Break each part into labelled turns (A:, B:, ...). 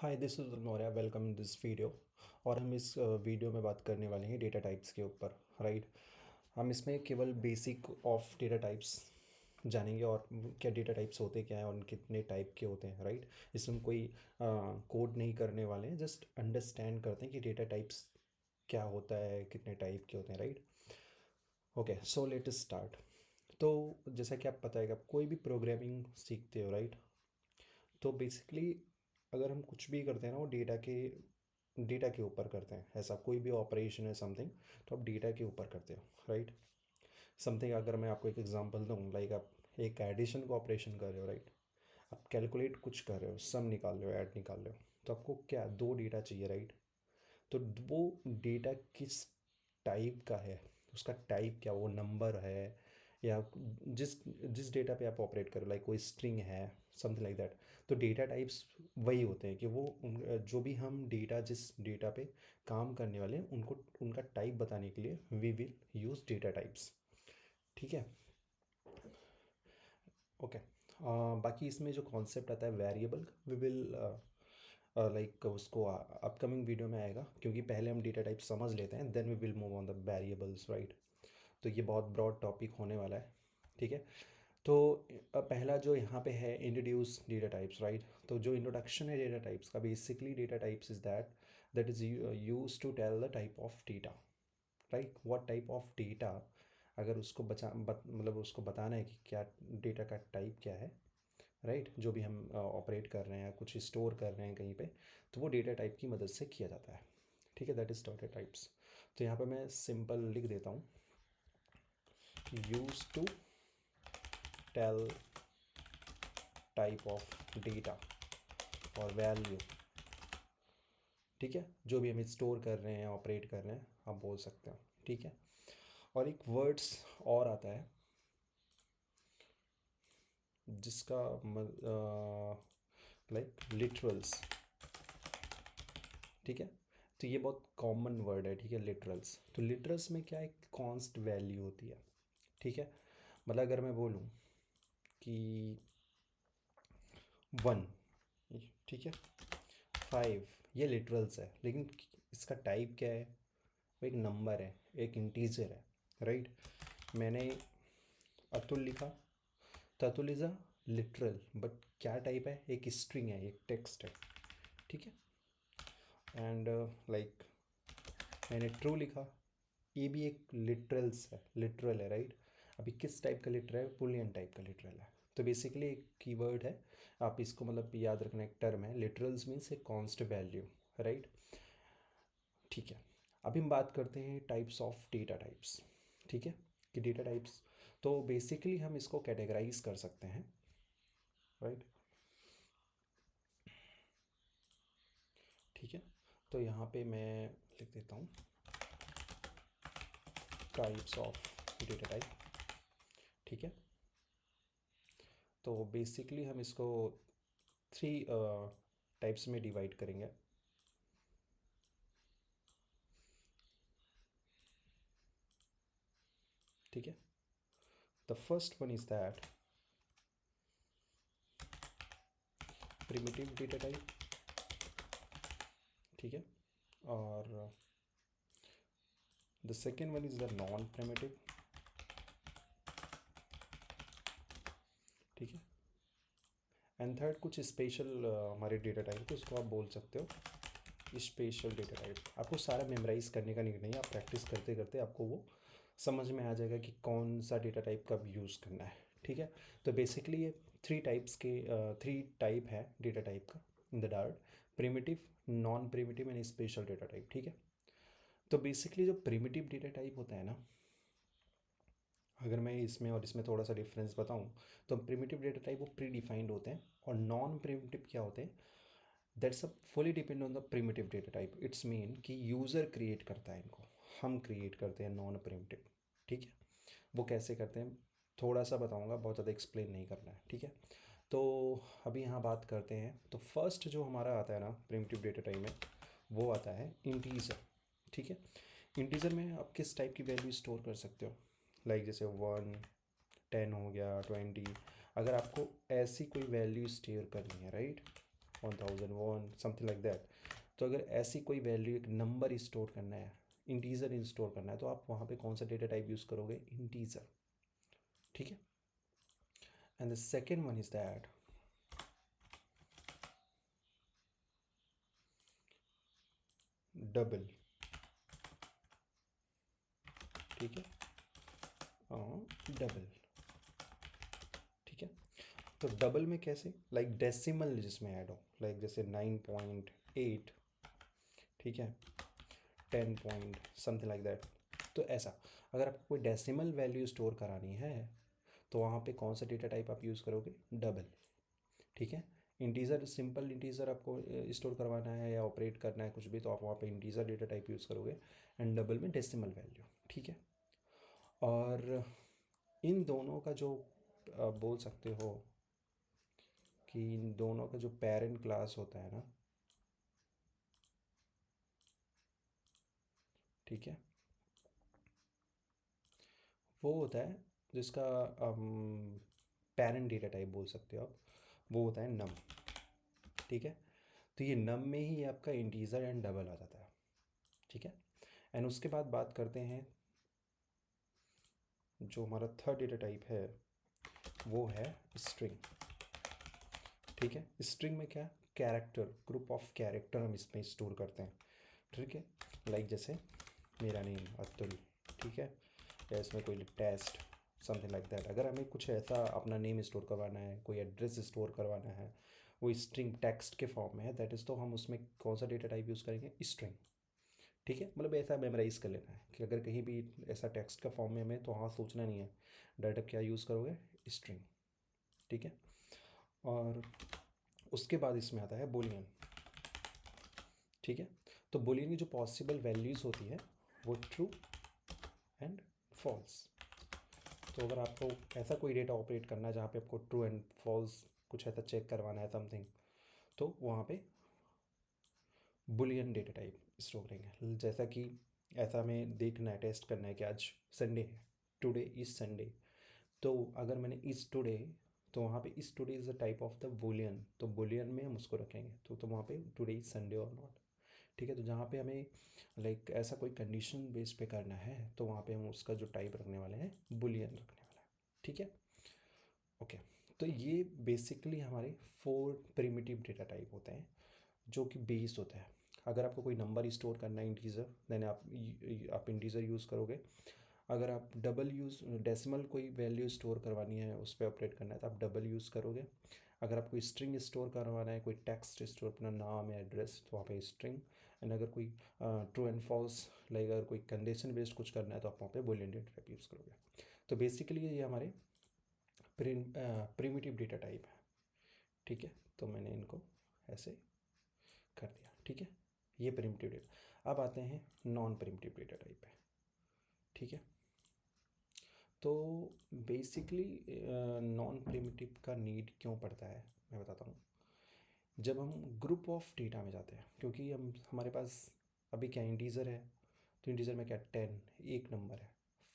A: Hi this is Maurya welcome in this video. और हम इस वीडियो में बात करने वाले हैं डेटा टाइप्स के ऊपर। राइट। हम इसमें केवल बेसिक ऑफ डेटा टाइप्स जानेंगे और क्या डेटा टाइप्स होते क्या हैं और कितने टाइप के होते हैं। राइट। इसमें हम कोई कोड नहीं करने वाले हैं, जस्ट अंडरस्टैंड करते हैं कि डेटा टाइप्स क्या होता है, कितने टाइप के होते हैं। Right. Okay, so let us start. तो जैसा कि आप पता है कि आप कोई भी प्रोग्रामिंग सीखते हो, राइट, तो बेसिकली अगर हम कुछ भी करते हैं ना वो डेटा के ऊपर करते हैं। ऐसा कोई भी ऑपरेशन है समथिंग, तो आप डेटा के ऊपर करते हो। राइट। समथिंग अगर मैं आपको एक एग्जांपल दूँ, लाइक आप एक एडिशन का ऑपरेशन कर रहे हो। राइट। आप कैलकुलेट कुछ कर रहे हो, सम निकाल रहे हो, ऐड निकाल रहे हो, तो आपको क्या दो डेटा चाहिए। राइट। तो वो डेटा किस टाइप का है, उसका टाइप क्या, वो नंबर है या जिस जिस डेटा पे आप ऑपरेट करो, लाइक कोई स्ट्रिंग है, समथिंग लाइक दैट। तो डेटा टाइप्स वही होते हैं कि वो जो भी हम डेटा, जिस डेटा पे काम करने वाले हैं उनको उनका टाइप बताने के लिए we will use data types. ठीक है। ओके। बाकी इसमें जो कॉन्सेप्ट आता है वेरिएबल, वी विल लाइक उसको अपकमिंग वीडियो में आएगा, क्योंकि पहले हम डेटा टाइप समझ लेते हैं, then we will move on the variables. Right. तो ये बहुत ब्रॉड टॉपिक होने वाला है। ठीक है। तो पहला जो यहाँ पे है, इंट्रोड्यूस डेटा टाइप्स। राइट। तो जो इंट्रोडक्शन है डेटा टाइप्स का, basically data types is that is use to tell the type of data. Right. What type of data, अगर उसको मतलब उसको बताना है कि क्या डेटा का टाइप क्या है। राइट। जो भी हम ऑपरेट कर रहे हैं या कुछ स्टोर कर रहे हैं कहीं पे, तो वो डेटा टाइप की मदद से किया जाता है। ठीक है, दैट इज डेटा टाइप्स। तो यहाँ पे मैं सिंपल लिख देता हूँ, use to tell type of data और वैल्यू। ठीक है, जो भी हम स्टोर कर रहे हैं, ऑपरेट कर रहे हैं, आप बोल सकते हो। ठीक है। और एक वर्ड्स और आता है जिसका लाइक लिटरल्स। ठीक है। तो ये बहुत कॉमन वर्ड है। ठीक है, लिटरल्स। तो लिटरल्स में क्या एक कॉन्स्ट वैल्यू होती है। ठीक है। मतलब अगर मैं बोलूँ कि 1, ठीक है, 5, ये लिटरल्स है, लेकिन इसका टाइप क्या है, वो एक नंबर है, एक इंटीजर है। राइट। मैंने अतुल लिखा, तो Atul is a literal, but क्या टाइप है, एक स्ट्रिंग है, एक टेक्स्ट है। ठीक है। एंड लाइक मैंने ट्रू लिखा, ये भी एक लिटरल्स है, लिटरल है। राइट। अभी किस टाइप का लिटरल है, बुलियन टाइप का लिटरल है। तो बेसिकली एक कीवर्ड है, आप इसको मतलब याद रखना, एक टर्म है, लिटरल्स मीन्स ए कॉन्स्ट वैल्यू। राइट। ठीक है। अभी हम बात करते हैं टाइप्स ऑफ डेटा टाइप्स। ठीक है, कि डेटा टाइप्स, तो बेसिकली हम इसको कैटेगराइज कर सकते हैं। राइट। ठीक है। तो यहाँ पे मैं लिख देता हूँ टाइप्स ऑफ डेटा टाइप। ठीक है। तो बेसिकली हम इसको थ्री टाइप्स में डिवाइड करेंगे। ठीक है। The first one is that primitive data type. ठीक है। और the second one is the non primitive. ठीक है। एंड थर्ड कुछ स्पेशल हमारे डेटा टाइप तो उसको आप बोल सकते हो स्पेशल डेटा टाइप। आपको सारा मेमोराइज करने का नहीं, आप प्रैक्टिस करते करते आपको वो समझ में आ जाएगा कि कौन सा डेटा टाइप कब यूज़ करना है। ठीक है। तो बेसिकली ये थ्री टाइप है डेटा टाइप का in the dart: primitive, non primitive and special data type. ठीक है। तो बेसिकली जो प्रिमिटिव डेटा टाइप होता है ना, अगर मैं इसमें और इसमें थोड़ा सा डिफरेंस बताऊं, तो प्रिमिटिव डेटा टाइप वो प्री डिफाइंड होते हैं, और नॉन प्रिमिटिव क्या होते हैं, that's a fully depend on the primitive data type. It's mean कि यूज़र क्रिएट करता है इनको, हम क्रिएट करते हैं नॉन प्रिमिटिव। ठीक है। वो कैसे करते हैं थोड़ा सा बताऊंगा, बहुत ज़्यादा एक्सप्लेन नहीं करना है। ठीक है। तो अभी यहाँ बात करते हैं, तो फर्स्ट जो हमारा आता है ना प्रिमिटिव डेटा टाइप में, वो आता है इंटीजर। ठीक है। इंटीजर में आप किस टाइप की वैल्यू स्टोर कर सकते हो, लाइक जैसे 1, 10 हो गया, 20। अगर आपको ऐसी कोई वैल्यू स्टोर करनी है, राइट, 1001 समथिंग लाइक दैट। तो अगर ऐसी कोई वैल्यू, एक नंबर स्टोर करना है, इंटीजर स्टोर करना है, तो आप वहाँ पे कौन सा डेटा टाइप यूज़ करोगे? इंटीजर। ठीक है। And the second one is that double. ठीक है, डबल। ठीक है। तो डबल में कैसे? लाइक डेसिमल जिसमें ऐड हो, लाइक जैसे 9.8, ठीक है, 10 पॉइंट समथिंग लाइक दैट। तो ऐसा अगर आपको कोई डेसिमल वैल्यू स्टोर करानी है तो वहाँ पे कौन सा डेटा टाइप आप यूज़ करोगे? डबल। ठीक है। इंटीजर, सिंपल इंटीजर आपको स्टोर करवाना है या ऑपरेट करना है कुछ भी, तो आप वहाँ पे इंटीजर डेटा टाइप यूज़ करोगे, एंड डबल में डेसिमल वैल्यू। ठीक है। और इन दोनों का जो आप बोल सकते हो कि इन दोनों का जो पेरेंट क्लास होता है ना, ठीक है, वो होता है जिसका पेरेंट डेटा टाइप बोल सकते हो आप, वो होता है नम। ठीक है। तो ये नम में ही आपका इंटीजर एंड डबल आ जाता है। ठीक है। एंड उसके बाद बात करते हैं, जो हमारा थर्ड डेटा टाइप है वो है स्ट्रिंग। ठीक है। स्ट्रिंग में क्या? कैरेक्टर, ग्रुप ऑफ कैरेक्टर हम इसमें स्टोर करते हैं। ठीक है। लाइक जैसे मेरा नेम अतुल, ठीक है, या इसमें कोई टेस्ट समथिंग लाइक दैट। अगर हमें कुछ ऐसा अपना नेम स्टोर करवाना है, कोई एड्रेस स्टोर करवाना है, वो स्ट्रिंग टेक्स्ट के फॉर्म में है, दैट इज़, तो हम उसमें कौन सा डेटा टाइप यूज़ करेंगे? स्ट्रिंग। ठीक है। मतलब ऐसा मेमोराइज कर लेना है कि अगर कहीं भी ऐसा टेक्स्ट का फॉर्म में हमें, तो हाँ सोचना नहीं है, डायरेक्ट क्या यूज़ करोगे? स्ट्रिंग। ठीक है। और उसके बाद इसमें आता है बुलियन। ठीक है। तो बुलियन की जो पॉसिबल वैल्यूज़ होती है वो ट्रू एंड फॉल्स। तो अगर आपको ऐसा कोई डेटा ऑपरेट करना है जहाँ पे आपको ट्रू एंड फॉल्स कुछ ऐसा चेक करवाना है समथिंग, तो वहाँ पे बुलियन डेटा टाइप स्टोर करेंगे। जैसा कि ऐसा हमें देखना है, टेस्ट करना है कि आज संडे है, टुडे इज़ संडे। तो अगर मैंने इज़ टुडे, तो वहाँ पे is today is a type of the Boolean, तो बुलियन में हम उसको रखेंगे। तो वहाँ पे टुडे इज़ संडे और नॉट। ठीक है। तो जहाँ पे हमें लाइक ऐसा कोई कंडीशन बेस पे करना है, तो वहाँ पे हम उसका जो टाइप रखने वाले हैं बुलियन रखने वाला है। ठीक है। ओके। तो ये बेसिकली हमारे 4 प्रिमिटिव डेटा टाइप होते हैं जो कि बेस होता है। अगर आपको कोई नंबर स्टोर करना है इंटीजर, देन आप इंटीजर यूज़ करोगे। अगर आप डबल यूज़ डेसिमल कोई वैल्यू स्टोर करवानी है, उस पर ऑपरेट करना है, तो आप डबल यूज़ करोगे। अगर आपको स्ट्रिंग स्टोर करवाना है, कोई टेक्स्ट स्टोर, अपना नाम या एड्रेस, तो वहाँ पे स्ट्रिंग। एंड अगर कोई ट्रू एंड फॉल्स, लाइक अगर कोई कंडीशन बेस्ड कुछ करना है, तो आप वहाँ पे बुलियन डेटा टाइप यूज़ करोगे। तो बेसिकली ये हमारे प्रिमिटिव डेटा टाइप है। ठीक है। तो मैंने इनको ऐसे कर दिया। ठीक है। ये प्रिमिटिव डेटा। अब आते हैं नॉन प्रिमिटिव डेटा टाइप पे। ठीक है। तो बेसिकली नॉन प्रिमिटिव का नीड क्यों पड़ता है, मैं बताता हूँ। जब हम ग्रुप ऑफ डेटा में जाते हैं, क्योंकि हम हमारे पास अभी क्या इंटीजर है, तो इंटीजर में क्या 10 एक नंबर है,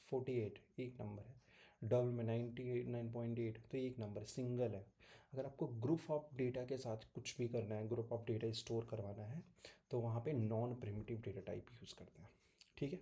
A: 48 एक नंबर है, डबल में 98 9.8 तो एक नंबर सिंगल है। अगर आपको ग्रुप ऑफ डेटा के साथ कुछ भी करना है, ग्रुप ऑफ डेटा स्टोर करवाना है, तो वहाँ पे non primitive data type use करते हैं। ठीक है।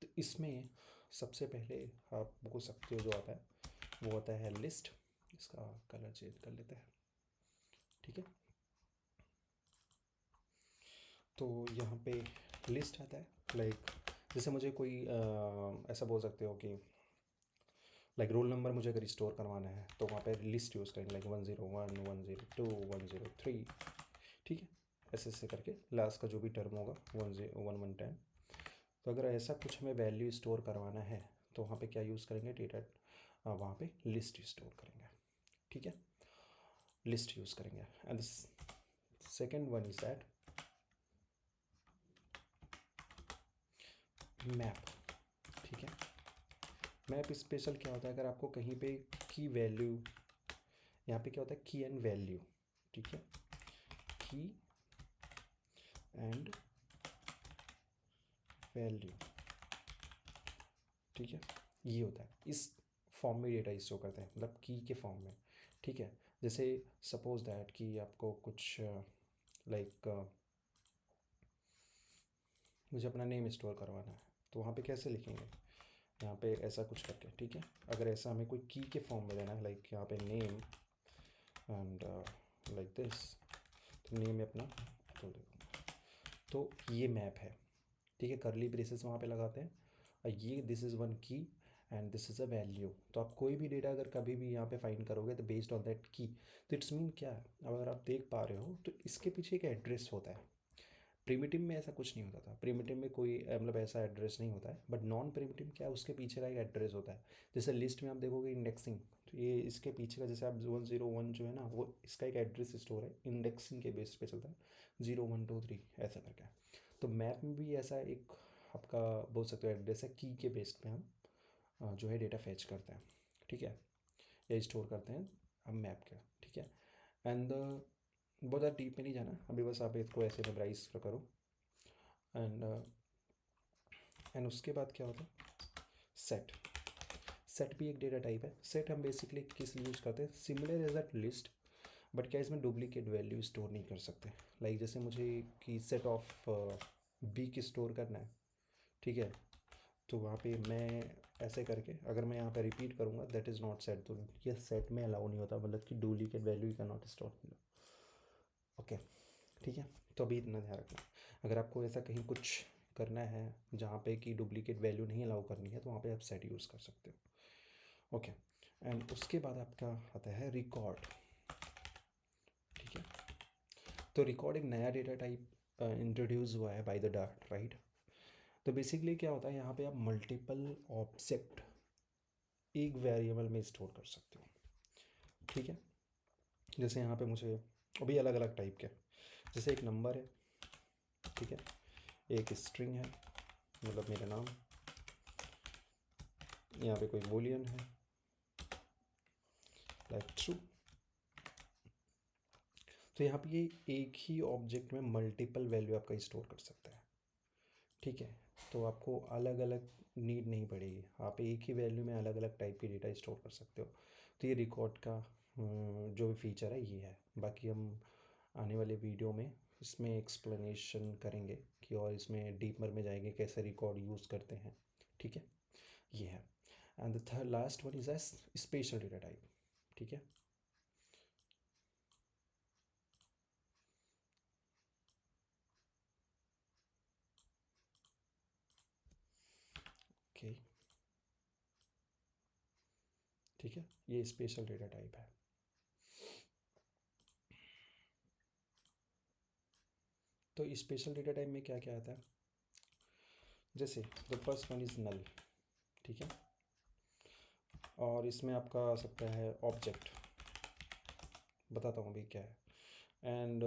A: तो इसमें सबसे पहले आप बोल सकते हो जो आता है वो होता है लिस्ट। इसका कलर चेंज कर लेते हैं। ठीक है। तो यहाँ पे लिस्ट आता है, लाइक जैसे मुझे कोई ऐसा बोल सकते हो कि लाइक रोल नंबर मुझे अगर स्टोर करवाना है, तो वहाँ पे लिस्ट यूज़ करेंगे, लाइक 101 102 103। ठीक है। ऐसे ऐसे करके लास्ट का जो भी टर्म होगा 1 1 10। तो अगर ऐसा कुछ हमें वैल्यू स्टोर करवाना है, तो वहाँ पे क्या यूज़ करेंगे? डेटा वहाँ पे लिस्ट स्टोर करेंगे। ठीक है। लिस्ट यूज़ करेंगे। And second one is that map. ठीक है। मैप स्पेशल क्या होता है? अगर आपको कहीं पे की वैल्यू, यहाँ पे क्या होता है? की एंड वैल्यू। ठीक है। की एंड वैल्यू। ठीक है। ये होता है, इस फॉर्म में डेटा स्टोर करते हैं, मतलब की के फॉर्म में। ठीक है। जैसे सपोज दैट कि आपको कुछ लाइक मुझे अपना नेम स्टोर करवाना है, तो वहाँ पे कैसे लिखेंगे, यहाँ पे ऐसा कुछ करके, ठीक है। अगर ऐसा हमें कोई की के फॉर्म में देना है, लाइक यहाँ पे नेम एंड लाइक दिस, तो नेम में अपना तो देखो, तो ये मैप है, ठीक है। करली ब्रेसेस वहाँ पे लगाते हैं, और ये दिस इज़ वन की and this is a value. तो आप कोई भी डेटा अगर कभी भी यहाँ पे फाइंड करोगे तो बेस्ड ऑन दैट की, तो इट्स मीन क्या है, अब अगर आप देख पा रहे हो तो इसके पीछे एक एड्रेस होता है। प्रिमिटिव में ऐसा कुछ नहीं होता था, प्रिमिटिव में कोई मतलब ऐसा एड्रेस नहीं होता है, बट नॉन प्रिमिटिव क्या है, उसके पीछे का एक एड्रेस होता है। जैसे लिस्ट में आप देखोगे इंडेक्सिंग, तो ये इसके पीछे का, जैसे आप 101 जो है ना, वो इसका एक एड्रेस स्टोर है, इंडेक्सिंग के बेस पे चलता है, 0123 ऐसा करके। तो मैप में भी ऐसा एक आपका बोल सकते हो एड्रेस है, की के बेस पे हम जो है डेटा फैच करते हैं, ठीक है, या स्टोर करते हैं हम मैप के, ठीक है। एंड बहुत ज़्यादा डीप में नहीं जाना अभी, बस आप इसको ऐसे मेमोराइज करो। एंड उसके बाद क्या होता है, सेट। सेट भी एक डेटा टाइप है। सेट हम बेसिकली किस लिए यूज़ करते हैं, similar as that list, but क्या इसमें डुप्लीकेट वैल्यू स्टोर नहीं कर सकते। लाइक जैसे मुझे कि सेट ऑफ बी की स्टोर करना है, ठीक है, तो वहाँ पे मैं ऐसे करके अगर मैं यहाँ पे रिपीट करूँगा दैट इज़ नॉट सेट, तो ये सेट में अलाउ नहीं होता, मतलब कि duplicate value you can not store. Okay, ठीक है। तो अभी इतना ध्यान रखना, अगर आपको ऐसा कहीं कुछ करना है जहाँ पे कि डुप्लीकेट वैल्यू नहीं अलाउ करनी है, तो वहाँ पे आप सेट यूज़ कर सकते हो। ओके, एंड उसके बाद आपका आता है रिकॉर्ड, ठीक है। तो रिकॉर्ड एक नया डेटा टाइप इंट्रोड्यूस हुआ है बाय द डार्ट, राइट। तो बेसिकली क्या होता है, यहाँ पे आप मल्टीपल ऑब्जेक्ट एक वेरिएबल में स्टोर कर सकते हो, ठीक है। जैसे यहाँ पे मुझे अभी अलग अलग टाइप के, जैसे एक नंबर है, ठीक है, एक स्ट्रिंग है, मतलब मेरा नाम, यहाँ पे कोई बूलियन है लाइक ट्रू। तो यहाँ पे ये एक ही ऑब्जेक्ट में मल्टीपल वैल्यू आपका स्टोर कर सकता है, ठीक है। तो आपको अलग अलग नीड नहीं पड़ेगी, आप एक ही वैल्यू में अलग अलग टाइप की डेटा स्टोर कर सकते हो। तो ये रिकॉर्ड का जो भी फीचर है ये है। बाकी हम आने वाले वीडियो में इसमें एक्सप्लेनेशन करेंगे कि, और इसमें डीपर में जाएंगे कैसे रिकॉर्ड यूज़ करते हैं, ठीक है, ये है। And the third last one is a special data type, ठीक है। ओके, ठीक है, ये स्पेशल डेटा टाइप है। तो स्पेशल डेटा टाइप में क्या क्या आता है, जैसे द फर्स्ट वन इज़ नल, ठीक है, और इसमें आपका आ सकता है ऑब्जेक्ट, बताता हूँ अभी क्या है। एंड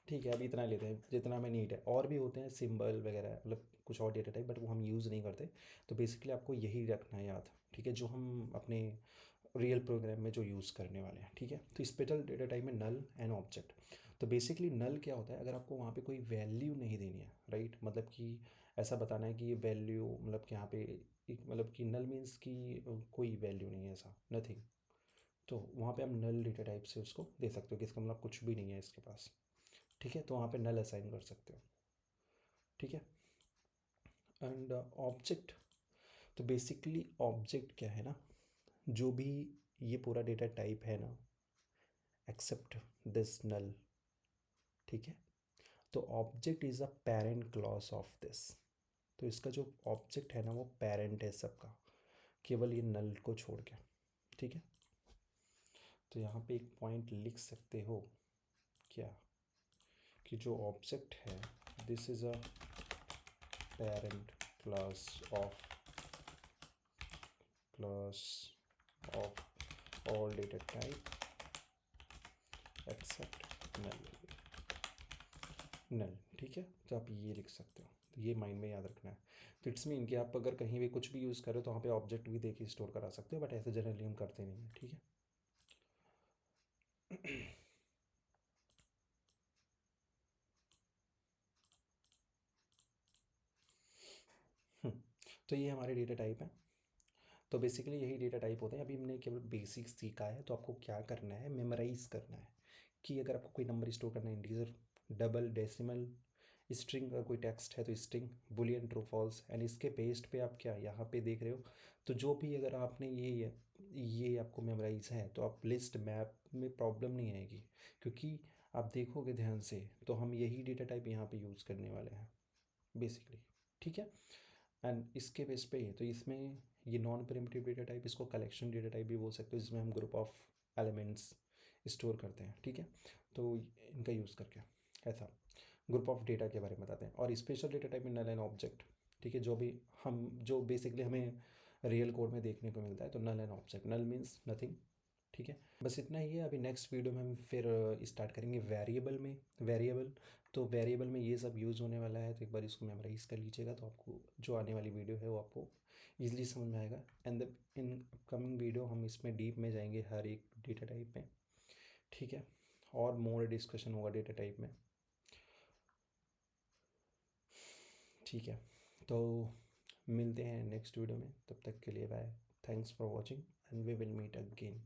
A: ठीक है, अभी इतना लेते हैं जितना हमें नीड है, और भी होते हैं सिंबल वगैरह, मतलब कुछ और डेटा टाइप, बट वो हम यूज़ नहीं करते। तो बेसिकली आपको यही रखना है याद, ठीक है, जो हम अपने रियल प्रोग्राम में जो यूज़ करने वाले हैं, ठीक है। तो स्पेशल डेटा टाइप में नल एंड ऑब्जेक्ट। तो बेसिकली नल क्या होता है, अगर आपको वहाँ पे कोई वैल्यू नहीं देनी है, राइट, मतलब कि ऐसा बताना है कि ये वैल्यू, मतलब कि यहाँ पे एक, मतलब कि नल मीन्स कि कोई वैल्यू नहीं है, ऐसा नथिंग। तो वहाँ पे आप नल डेटा टाइप से उसको दे सकते हो कि इसका मतलब कुछ भी नहीं है इसके पास, ठीक है, तो वहाँ पे नल असाइन कर सकते हो, ठीक है। एंड ऑब्जेक्ट, तो बेसिकली ऑब्जेक्ट क्या है ना, जो भी ये पूरा डेटा टाइप है ना, एक्सेप्ट दिस नल, ठीक है। तो object is a parent clause of this. तो इसका जो ऑब्जेक्ट है ना वो पेरेंट है सबका, केवल ये नल को छोड़ के, ठीक है। तो यहाँ पे एक पॉइंट लिख सकते हो क्या, कि जो ऑब्जेक्ट है this is a parent class of all data type except null, ठीक है। तो आप ये लिख सकते हो, तो ये माइंड में याद रखना है। तो इट्स मीन कि आप अगर कहीं भी कुछ भी यूज़ करो तो वहाँ पे ऑब्जेक्ट भी देखिए स्टोर करा सकते हो, बट ऐसे जनरली हम करते नहीं हैं, ठीक है। तो ये हमारे डेटा टाइप हैं। तो बेसिकली यही डेटा टाइप होते हैं। अभी हमने केवल बेसिक सीखा है, तो आपको क्या करना है, मेमोराइज करना है कि अगर आपको कोई नंबर स्टोर करना है, इंटीजर डबल डेसिमल स्ट्रिंग का कोई टेक्स्ट है तो string, boolean true false, and इसके बेस्ड पे आप क्या यहाँ पे देख रहे हो। तो जो भी अगर आपने ये आपको मेमोराइज है तो आप लिस्ट मैप में प्रॉब्लम नहीं आएगी, क्योंकि आप देखोगे ध्यान से तो हम यही डेटा टाइप यहाँ पे यूज़ करने वाले हैं बेसिकली। ठीक है, एंड इसके बेस पे तो इसमें ये नॉन प्रिमिटिव डेटा टाइप, इसको कलेक्शन डेटा टाइप भी बोल सकते हो, जिसमें हम ग्रुप ऑफ एलिमेंट्स स्टोर करते हैं। ठीक है, तो इनका यूज़ करके ऐसा ग्रुप ऑफ डेटा के बारे में बताते हैं। और स्पेशल डेटा टाइप में नल एंड ऑब्जेक्ट। ठीक है, जो भी हम जो बेसिकली हमें रियल कोड में देखने को मिलता है, तो null and object, null means nothing. ठीक है, बस इतना ही है। अभी नेक्स्ट वीडियो में हम फिर स्टार्ट करेंगे वेरिएबल में। वेरिएबल, तो वेरिएबल में ये सब यूज़ होने वाला है, तो एक बार इसको मेमोराइज कर लीजिएगा, तो आपको जो आने वाली वीडियो है वो आपको ईजिली समझ में आएगा। एंड इन अपकमिंग वीडियो हम इसमें डीप में जाएंगे हर एक डेटा टाइप में। ठीक है, और मोर डिस्कशन होगा डेटा टाइप में। ठीक है, तो मिलते हैं नेक्स्ट वीडियो में, तब तक के लिए bye. Thanks for watching and we will meet again.